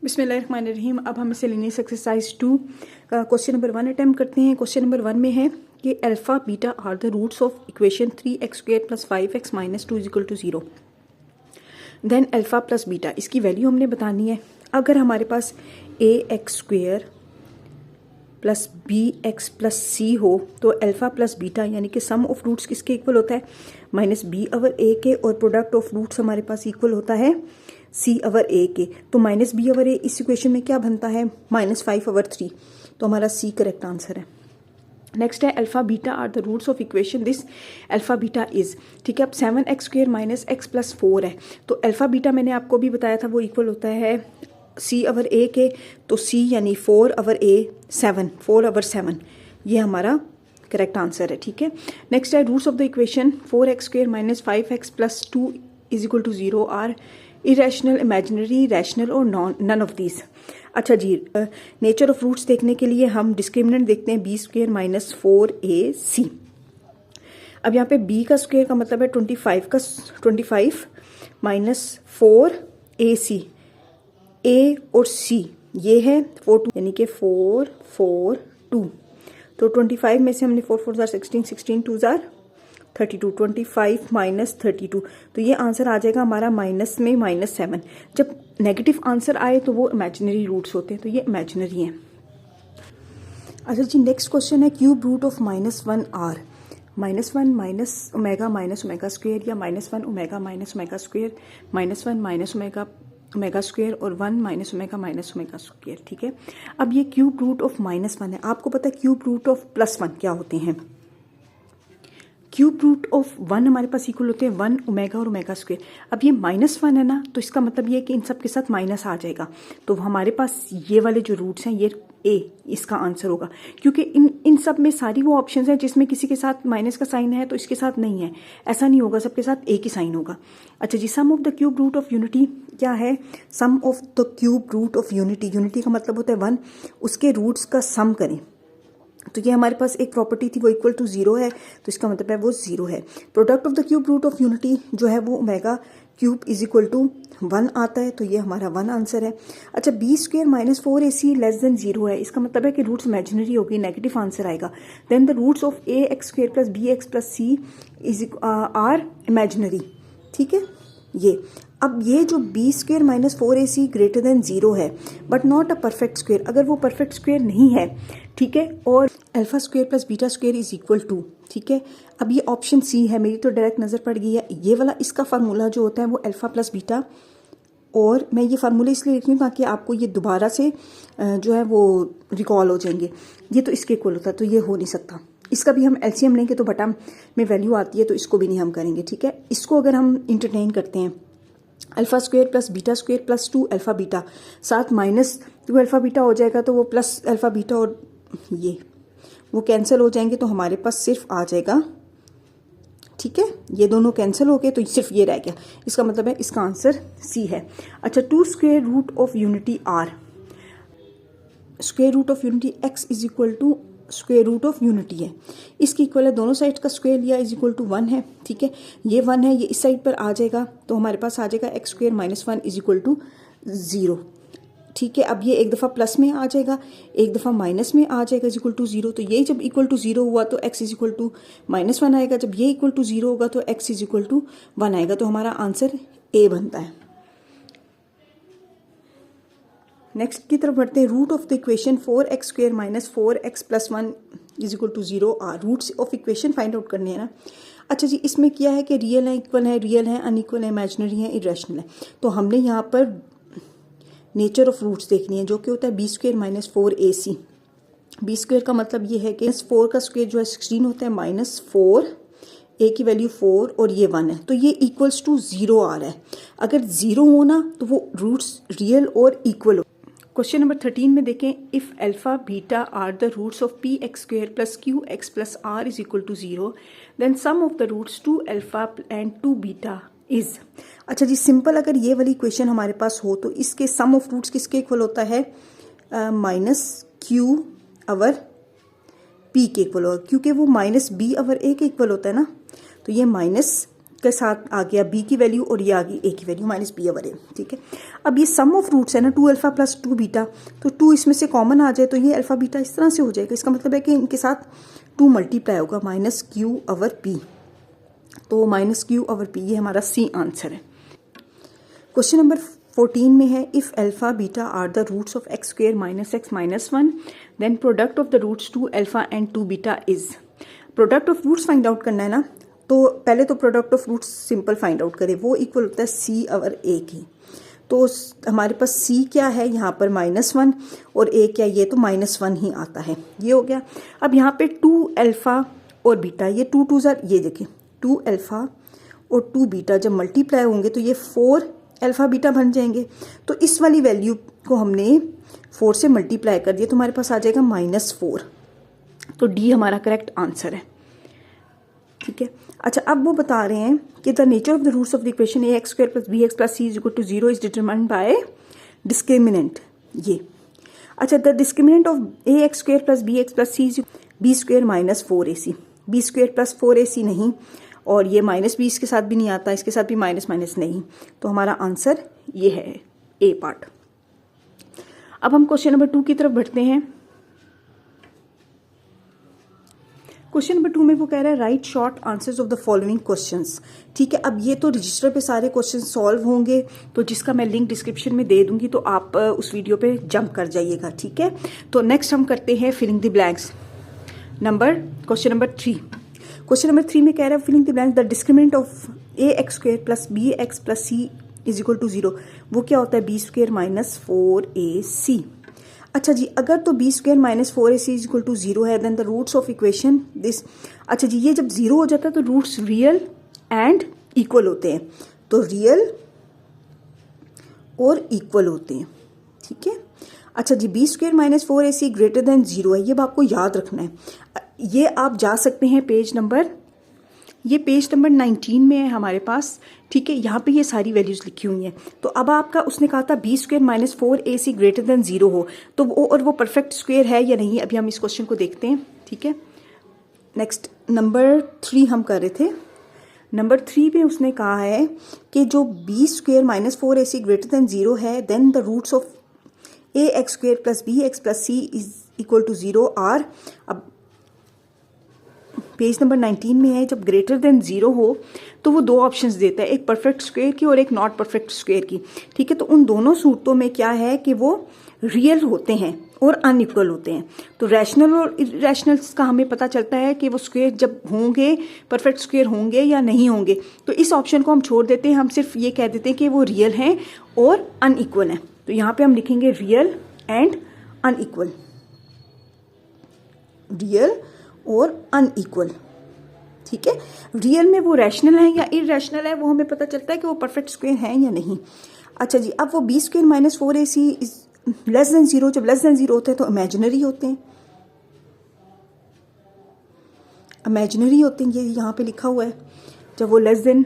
बिस्मिल्लाहिर्रहमानिर्रहीम। अब हम मिसलेनियस एक्सरसाइज 2 का क्वेश्चन नंबर 1 अटेम्प्ट करते हैं। क्वेश्चन नंबर 1 में है कि alpha beta are the roots of equation 3x² + 5x - 2 = 0। Then alpha plus beta, इसकी वैल्यू हमने बतानी है। अगर हमारे पास ax² + bx + c हो तो अल्फा प्लस बीटा यानी कि सम ऑफ रूट्स किसके इक्वल होता है, -b/a के, और प्रोडक्ट ऑफ रूट्स हमारे पास इक्वल होता है c/a के। तो -b/a इस इक्वेशन में क्या बनता है, -5/3। तो हमारा c करेक्ट आंसर है। नेक्स्ट है alpha beta are the roots of equation this alpha beta is, ठीक है। अब 7x² - x + 4 है, तो अल्फा बीटा मैंने आपको भी बताया था वो इक्वल होता है c/a के। तो c यानी 4/a 7, 4/7 ये हमारा करेक्ट आंसर है, ठीक है। नेक्स्ट है roots of the equation 4x² - 5x + 2 = 0 are irrational, imaginary, rational और नन ऑफ दीज। अच्छा जी, नेचर ऑफ रूट्स देखने के लिए हम डिस्क्रिमिनेंट देखते हैं b² - 4ac। अब यहाँ पे b का स्क्वायर का मतलब है 25 - 4ac। a और c ये है 4 यानी कि 4 4 2। तो 25 में से हमने 4 4 16, 16 2 32, 25 - 32। तो ये आंसर आ जाएगा हमारा माइनस में -7। जब नेगेटिव आंसर आए तो वो इमेजिनरी रूट्स होते हैं, तो ये इमेजिनरी हैं। अच्छा जी, नेक्स्ट क्वेश्चन है cube root of -1 r, -1 - omega - omega square, या -1 omega - omega square, -1 - omega square, और 1 - ओमेगा - ओमेगा स्क्वेयर, ठीक है। अब ये क्यूब रूट ऑफ -1 है। आपको पता है क्यूब रूट ऑफ +1 क्या होते हैं। क्यूब रूट ऑफ 1 हमारे पास इक्वल होते हैं 1 ओमेगा और ओमेगा स्क्वेयर। अब ये -1 है ना, तो इसका मतलब ये है कि इन सब के साथ माइनस आ जाएगा। तो हमारे पास ये वाले जो रूट्स हैं ये a इसका आंसर होगा, क्योंकि इन सब में सारी वो ऑप्शंस हैं जिसमें किसी के साथ माइनस का साइन है तो इसके साथ नहीं है। ऐसा नहीं होगा, सबके साथ एक ही साइन होगा। अच्छा जी, sum of the cube root of unity क्या है, sum of the cube root of unity, unity का मतलब होता है 1, उसके रूट्स का सम करें। तो ये हमारे पास एक प्रॉपर्टी थी वो इक्वल टू 0 है, तो इसका मतलब है वो 0 है। Product of the cube root of unity जो है वो ओमेगा क्यूब = 1 आता है, तो ये हमारा 1 आंसर है। अच्छा, b² - 4ac <= 0 है, इसका मतलब है कि रूट्स इमेजिनरी होगी, नेगेटिव आंसर आएगा। Then the roots of ax² + bx + c are imaginary, ठीक है। ये अब ये जो b² - 4ac > 0 है but not a perfect square, अगर वो परफेक्ट स्क्वेयर नहीं है, ठीक है, और α² + β² = 2, ठीक है। अब ये ऑप्शन सी है, मेरी तो डायरेक्ट नज़र पड़ गई है ये वाला। इसका फार्मूला जो होता है वो अल्फा प्लस बीटा, और मैं ये फार्मूला इसलिए लिखती हूँ ताकि आपको ये दोबारा से जो है वो रिकॉल हो जाएंगे। ये तो इसके इक्वल होता है, तो ये हो नहीं सकता। इसका भी हम एलसीएम लेंगे तो बटा में वैल्यू आती है, तो इसको भी नहीं हम करेंगे, ठीक है। इसको अगर हम इंटरटेन करते हैं, α² + β² + 2 अल्फा बीटा, साथ -2 अल्फा बीटा हो जाएगा, तो वो प्लस अल्फा बीटा और ये वो कैंसिल हो जाएंगे, तो हमारे पास सिर्फ आ जाएगा, ठीक है। ये दोनों कैंसिल हो गए तो सिर्फ ये रह गया, इसका मतलब है इसका आंसर सी है। अच्छा, 2 square root of unity are, square root of unity x = square root of unity है, इसकी इक्वल है, दोनों साइड का स्क्वायर लिया = 1 है, ठीक है। ये 1 है, ये इस साइड पर आ जाएगा, तो हमारे पास आ जाएगा x² - 1 = 0, ठीक है। अब ये एक दफ़ा प्लस में आ जाएगा, एक दफ़ा माइनस में आ जाएगा =0। तो ये जब =0 हुआ तो x = -1 आएगा, जब ये =0 होगा तो x = 1 आएगा, तो हमारा आंसर ए बनता है। नेक्स्ट की तरफ बढ़ते हैं। Root of the equation 4x² - 4x + 1 = 0 are, roots of equation find out करने हैं ना। अच्छा जी, इसमें क्या है कि रियल है, इक्वल है, रियल है, अनइक्वल है, इमेजिनरी है, इरेशनल है। तो हमने यहाँ पर नेचर ऑफ रूट्स देखनी है, जो कि होता है b² - 4ac। b² का मतलब ये है कि 4 का स्क्वायर जो है 16 होता है, -4, a की वैल्यू 4 और ये 1 है, तो ये इक्वल्स टू 0 आ रहा है। अगर 0 हो ना तो वो रूट्स रियल और इक्वल हो। क्वेश्चन नंबर 13 में देखें, if alpha beta are the roots of px² + qx + r = 0, then sum of the roots 2 alpha and 2 beta is. अच्छा जी, सिंपल अगर ये वाली इक्वेशन हमारे पास हो तो इसके सम ऑफ रूट्स किसके इक्वल होता है, -q/p के इक्वल होगा, क्योंकि वो -b/a के इक्वल होता है ना। तो ये के साथ आ गया बी की वैल्यू और ये आ गई ए की वैल्यू माइनस बी ओवर ए, ठीक है। अब ये सम ऑफ रूट्स है ना, 2 अल्फा प्लस 2 बीटा, तो 2 इसमें से कॉमन आ जाए तो ये अल्फा बीटा इस तरह से हो जाएगा। इसका मतलब है कि इनके साथ 2 मल्टीप्लाई होगा, माइनस क्यू ओवर पी, तो माइनस क्यू ओवर पी ये हमारा सी आंसर है। क्वेश्चन नंबर 14 में है if alpha beta are the roots of x square minus x minus 1 then product of the roots 2 alpha and 2 beta is. Product of roots find out करना है ना, तो पहले तो product of roots simple find out करें, वो equal होता है सी ओवर ए की। तो हमारे पास सी क्या है यहाँ पर -1 और ए क्या, ये तो -1 ही आता है, ये हो गया। अब यहाँ पे 2 अल्फा और बीटा, ये 2 2 ज़ार, ये देखिए 2 अल्फा और 2 बीटा जब मल्टीप्लाई होंगे तो ये 4 अल्फा बीटा बन जाएंगे। तो इस वाली वैल्यू को हमने 4 से मल्टीप्लाई कर दिया तो हमारे पास आ जाएगा -4, तो डी हमारा करेक्ट आंसर है, ठीक है। अच्छा, अब वो बता रहे हैं कि the nature of the roots of the equation A x square plus B x plus c is equal to 0 is determined by discriminant. ये अच्छा, the discriminant of a x square plus B x plus c is b square minus 4ac, b square plus 4ac नहीं, और ये minus B इसके साथ भी नहीं आता, इसके साथ भी माइनस माइनस नहीं, तो हमारा आंसर ये है ए पार्ट। अब हम क्वेश्चन नंबर 2 की तरफ बढ़ते हैं। क्वेश्चन नंबर 2 में वो कह रहा है right short answers of the following questions, ठीक है। अब ये तो रजिस्टर पे सारे क्वेश्चन सॉल्व होंगे, तो जिसका मैं लिंक डिस्क्रिप्शन में दे दूंगी, तो आप उस वीडियो पे जंप कर जाइएगा, ठीक है। तो नेक्स्ट हम करते हैं filling the blanks. Question number 3। Question number 3 में कह रहा है filling the blanks the discriminant of a x square plus B x plus c is equal to 0, वो क्या होता है बी स्क्वायर माइनस 4ac। अच्छा जी, अगर तो b square minus 4ac is equal to 0 है then the roots of equation this. अच्छा जी, ये जब 0 हो जाता है तो रूट्स रियल एंड इक्वल होते हैं, तो रियल और इक्वल होते हैं, ठीक है। अच्छा जी, B square minus 4ac greater than 0 है, ये आपको याद रखना है। ये आप जा सकते हैं पेज नंबर 19 में है हमारे पास, ठीक है। यहाँ पे ये सारी वैल्यूज लिखी हुई हैं। तो अब आपका उसने कहा था b square minus 4ac greater than 0 हो, तो वो परफेक्ट स्क्वायर है या नहीं, अभी हम इस क्वेश्चन को देखते हैं, ठीक है। नेक्स्ट नंबर 3 हम कर रहे थे। नंबर 3 में उसने कहा है कि जो b square minus 4ac greater than 0 है then the roots of a x square plus B x plus c is equal to 0 are. अब पेज नंबर 19 में है, जब ग्रेटर देन 0 हो तो वो 2 ऑप्शंस देता है, एक परफेक्ट स्क्वायर की और एक नॉट परफेक्ट स्क्वायर की, ठीक है। तो उन दोनों सूरतों में क्या है कि वो रियल होते हैं और अनइक्वल होते हैं। तो रैशनल और इरेशनल्स का हमें पता चलता है कि वो स्क्वायर जब होंगे परफेक्ट स्क्वायर होंगे या नहीं होंगे, तो इस ऑप्शन को हम छोड़ देते हैं, हम सिर्फ ये कह देते हैं कि वो रियल हैं और अनइक्वल हैं। तो यहाँ पे हम लिखेंगे रियल एंड अनइक्वल, रियल और अनइक्वल, ठीक है। रियल में वो रैशनल है या इरेशनल है, वो हमें पता चलता है कि वो परफेक्ट स्क्वायर है या नहीं। अच्छा जी, अब वो b square minus 4ac is less than 0, जब लेस देन 0 होते हैं तो इमेजिनरी होते हैं, इमेजिनरी होते हैं, ये यहाँ पे लिखा हुआ है। जब वो लेस देन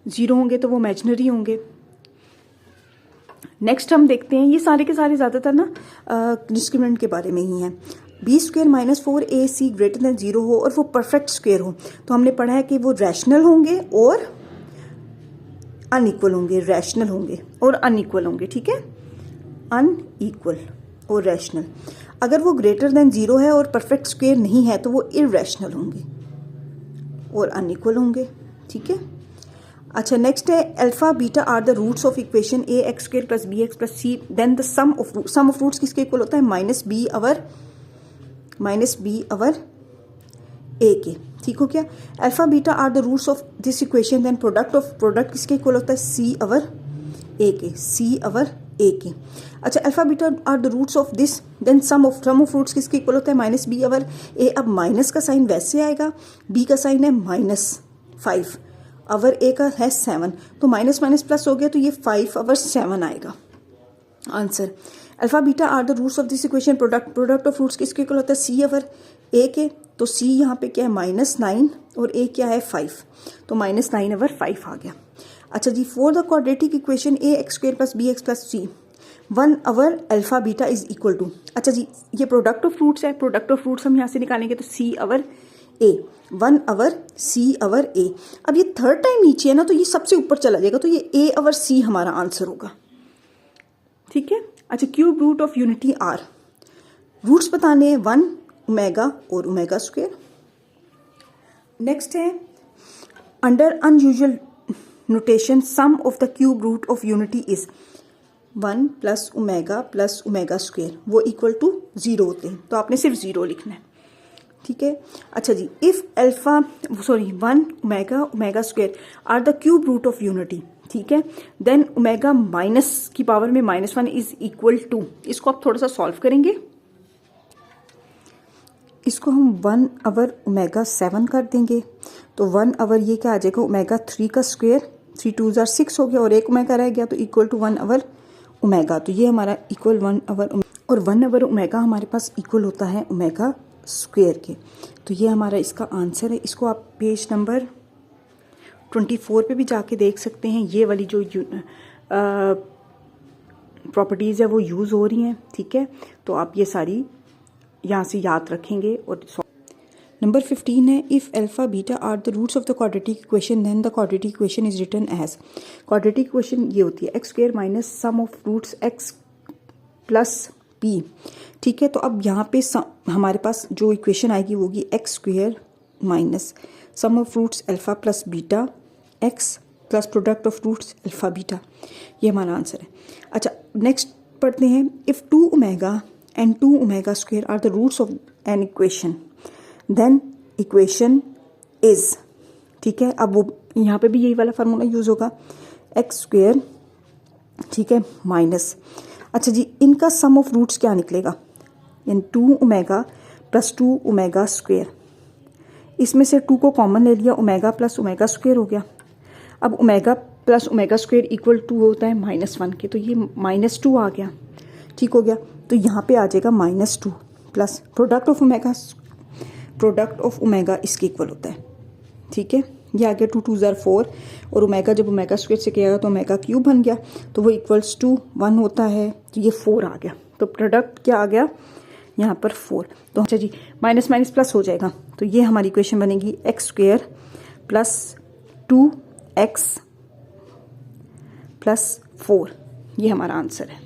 0 होंगे तो वो इमेजिनरी होंगे। नेक्स्ट हम देखते हैं, ये सारे के सारे ज़्यादातर ना डिस्क्रिमिनेंट के बारे में ही हैं। B square minus 4ac greater than 0 हो और वो परफेक्ट स्क्वायर हो, तो हमने पढ़ा है कि वो रैशनल होंगे और अनइक्वल होंगे, रैशनल होंगे और अनइक्वल होंगे, ठीक है, अनइक्वल और रैशनल। अगर वो ग्रेटर देन 0 है और परफेक्ट स्क्वायर नहीं है तो वो इरेशनल होंगे और अनइक्वल होंगे, ठीक है। अच्छा, नेक्स्ट है alpha beta are the roots of equation A x square plus B x plus c then the sum of roots किसके इक्वल होता है माइनस बी अवर ए के, ठीक हो क्या। Alpha beta are the roots of this equation then product किसके equal होता है सी अवर ए के। अच्छा, alpha beta are the roots of this then sum of roots किसके इक्वल होता है माइनस बी अवर ए। अब माइनस का साइन वैसे आएगा, बी का साइन है -5, अवर ए का है 7, तो माइनस माइनस प्लस हो गया तो ये 5 अवर 7 आएगा answer. Alpha beta are the roots of this equation product of roots किसके इक्वल होता है सी अवर ए के, तो सी यहाँ पे क्या है -9 और ए क्या है 5, तो -9 अवर 5 आ गया। अच्छा जी, for the quadratic equation A x square plus B x plus C 1 over alpha beta is equal to. अच्छा जी, ये प्रोडक्ट ऑफ रूट्स है, प्रोडक्ट ऑफ रूट्स हम यहाँ से निकालेंगे तो सी over A, 1 our see our ए। अब ये थर्ड टाइम नीचे है ना, तो ये सबसे ऊपर चला जाएगा, तो ये ए आवर सी हमारा आंसर होगा। ठीक है। अच्छा, cube root of unity are, roots बताने हैं 1 ओमेगा और ओमेगा स्क्वायर। नेक्स्ट है under unusual notation sum of the cube root of unity is 1 plus omega square, वो इक्वल टू 0 होते हैं, तो आपने सिर्फ 0 लिखना है। ठीक है। अच्छा जी, if alpha 1 omega square are the cube root of unity, ठीक है, देन ओमेगा माइनस की पावर में -1 इज इक्वल टू, इसको आप थोड़ा सा सॉल्व करेंगे, इसको हम 1 आवर ओमेगा 7 कर देंगे, तो 1 आवर ये क्या आ जाएगा, ओमेगा 3 का स्क्वायर, 3 2 जार 6 हो गया, और 1 ओमेगा रह गया, तो इक्वल टू 1 आवर ओमेगा, तो ये हमारा इक्वल 1 आवर, और 1 आवर ओमेगा हमारे पास इक्वल होता है ओमेगा स्क्वायर के, तो ये हमारा इसका आंसर है। इसको आप पेज नंबर 24 पे भी जाके देख सकते हैं, ये वाली जो प्रॉपर्टीज़ है वो यूज़ हो रही हैं। ठीक है, तो आप ये सारी यहाँ से याद रखेंगे। और नंबर 15 है, if alpha beta are the roots of the quadratic equation then the quadratic equation is written as, quadratic equation ये होती है x square minus sum of roots x plus p. ठीक है, तो अब यहाँ पे हमारे पास जो इक्वेशन आएगी वो होगी x square minus sum of roots alpha plus beta x plus product of roots alpha beta, ये हमारा आंसर है। अच्छा, नेक्स्ट पढ़ते हैं, if 2 omega and 2 omega square are the roots of an equation then equation is, ठीक है, अब वो यहाँ पे भी यही वाला फार्मूला यूज़ होगा, एक्स स्क्वायर, ठीक है, माइनस, अच्छा जी, इनका सम ऑफ रूट्स क्या निकलेगा, यानी 2 ओमेगा प्लस 2 ओमेगा स्क्वायर, इसमें से 2 को कॉमन ले लिया, ओमेगा प्लस ओमेगा स्क्वायर हो गया। अब omega plus omega square equal to होता है -1 के, तो ये -2 आ गया, ठीक हो गया, तो यहाँ पे आ जाएगा -2 प्लस प्रोडक्ट ऑफ ओमेगा इसके इक्वल होता है। ठीक है, ये आ गया 2 2 जार 4, और ओमेगा जब ओमेगा स्क्वायर से किया तो ओमेगा क्यूब बन गया, तो वो इक्वल्स टू 1 होता है, तो ये 4 आ गया, तो प्रोडक्ट क्या आ गया यहाँ पर 4। तो अच्छा जी, माइनस माइनस प्लस हो जाएगा, तो ये हमारी इक्वेशन बनेगी x square plus 2x plus 4, ये हमारा आंसर है।